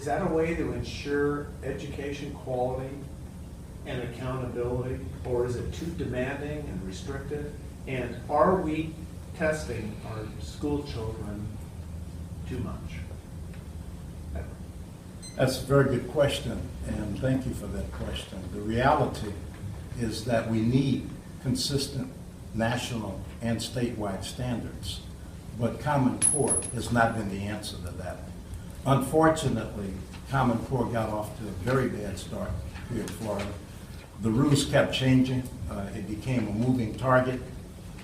that a way to ensure education quality and accountability, or is it too demanding and restrictive? And are we testing our school children too much? That's a very good question, and thank you for that question. The reality is that we need consistent national and statewide standards, but Common Core has not been the answer to that. Unfortunately, Common Core got off to a very bad start here in Florida. The rules kept changing. It became a moving target,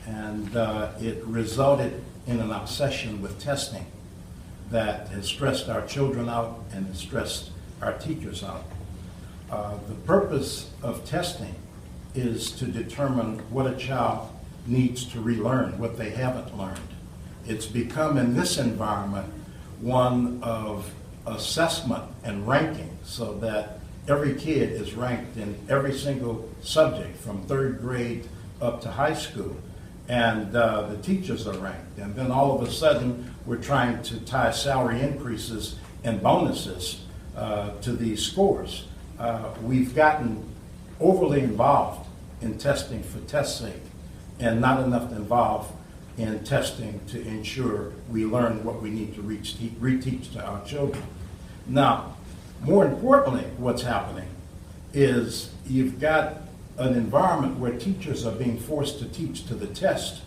and it resulted in an obsession with testing that has stressed our children out and has stressed our teachers out. The purpose of testing is to determine what a child needs to relearn, what they haven't learned. It's become, in this environment, one of assessment and ranking, so that every kid is ranked in every single subject from 3rd grade up to high school. And the teachers are ranked. And then all of a sudden, we're trying to tie salary increases and bonuses to these scores. We've gotten overly involved in testing for test's sake and not enough involved in testing to ensure we learn what we need to reteach to our children. Now, more importantly, what's happening is you've got an environment where teachers are being forced to teach to the test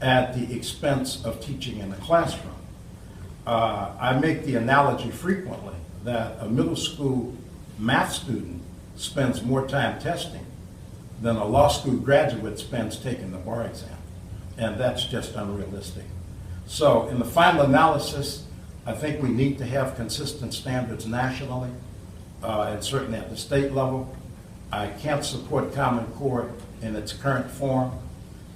at the expense of teaching in the classroom. I make the analogy frequently that a middle school math student spends more time testing than a law school graduate spends taking the bar exam. And that's just unrealistic. So in the final analysis, I think we need to have consistent standards nationally and certainly at the state level. I can't support Common Core in its current form,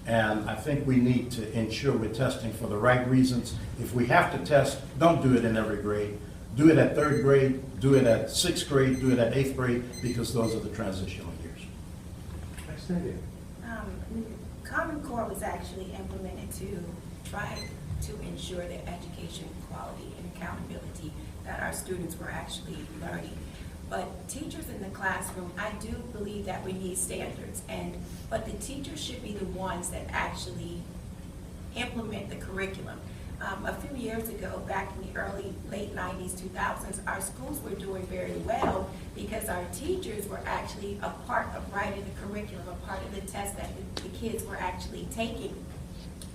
and I think we need to ensure we're testing for the right reasons. If we have to test, don't do it in every grade. Do it at 3rd grade, do it at 6th grade, do it at 8th grade, because those are the transitional years. Next idea. Common Core was actually implemented to try to ensure that education quality and accountability, that our students were actually learning. But teachers in the classroom, I do believe that we need standards, but the teachers should be the ones that actually implement the curriculum. A few years ago, back in the late 90s, 2000s, our schools were doing very well because our teachers were actually a part of writing the curriculum, a part of the test that the kids were actually taking.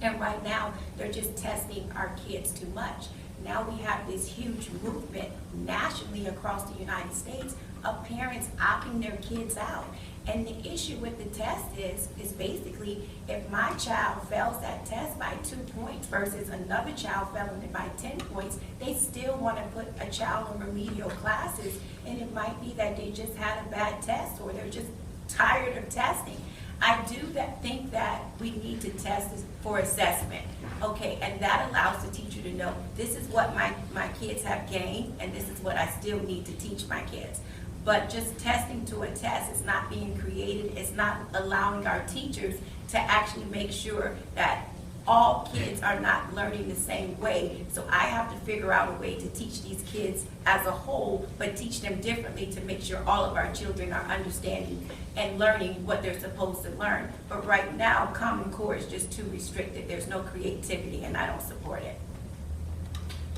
And right now, they're just testing our kids too much. Now we have this huge movement nationally across the United States of parents opting their kids out. And the issue with the test is basically if my child fails that test by 2 points versus another child failing it by 10 points, they still want to put a child in remedial classes, and it might be that they just had a bad test or they're just tired of testing. I do think that we need to test for assessment, okay, and that allows the teacher to know this is what my kids have gained and this is what I still need to teach my kids. But just testing to a test is not being created. It's not allowing our teachers to actually make sure that all kids are not learning the same way. So I have to figure out a way to teach these kids as a whole, but teach them differently to make sure all of our children are understanding and learning what they're supposed to learn. But right now, Common Core is just too restricted. There's no creativity, and I don't support it.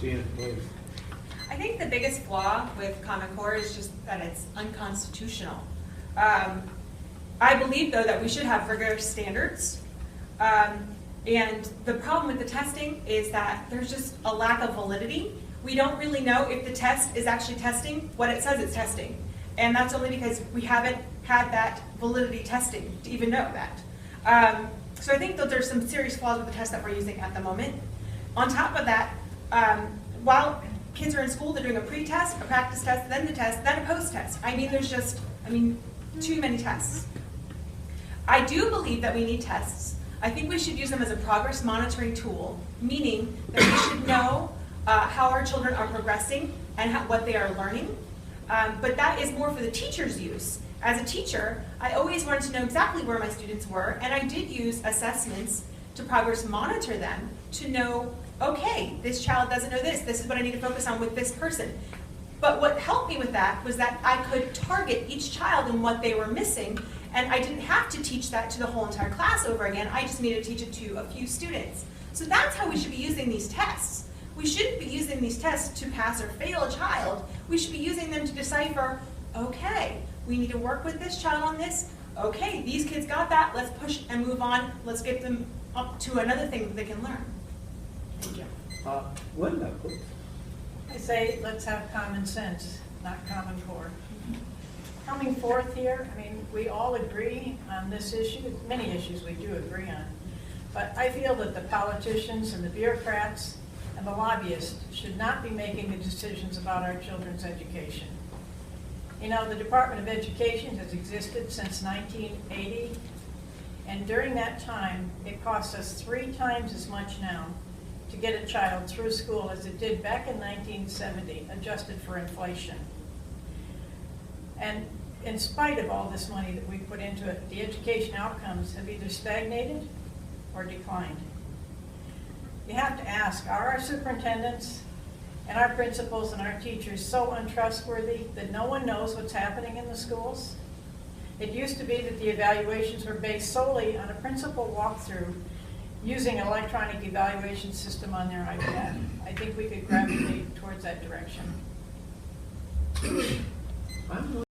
Gina, please. I think the biggest flaw with Common Core is just that it's unconstitutional. I believe, though, that we should have rigorous standards. And the problem with the testing is that there's just a lack of validity. We don't really know if the test is actually testing what it says it's testing. And that's only because we haven't had that validity testing to even know that. So I think that there's some serious flaws with the test that we're using at the moment. On top of that, while kids are in school, they're doing a pre-test, a practice test, then the test, then a post-test. There's just, too many tests. I do believe that we need tests. I think we should use them as a progress monitoring tool, meaning that we should know how our children are progressing and what they are learning. But that is more for the teacher's use. As a teacher, I always wanted to know exactly where my students were, and I did use assessments to progress monitor them to know, okay, this child doesn't know this. This is what I need to focus on with this person. But what helped me with that was that I could target each child and what they were missing, and I didn't have to teach that to the whole entire class over again. I just needed to teach it to a few students. So that's how we should be using these tests. We shouldn't be using these tests to pass or fail a child. We should be using them to decipher, okay, we need to work with this child on this. Okay, these kids got that, let's push and move on. Let's get them up to another thing that they can learn. Thank you. Linda, please. I say, let's have common sense, not Common Core. Coming forth here, I mean, we all agree on this issue, many issues we do agree on, but I feel that the politicians and the bureaucrats and the lobbyists should not be making the decisions about our children's education. You know, the Department of Education has existed since 1980, and during that time, it costs us 3 times as much now to get a child through school as it did back in 1970, adjusted for inflation. And in spite of all this money that we put into it, the education outcomes have either stagnated or declined. You have to ask, are our superintendents and our principals and our teachers so untrustworthy that no one knows what's happening in the schools? It used to be that the evaluations were based solely on a principal walkthrough using an electronic evaluation system on their iPad. I think we could gravitate towards that direction. I'm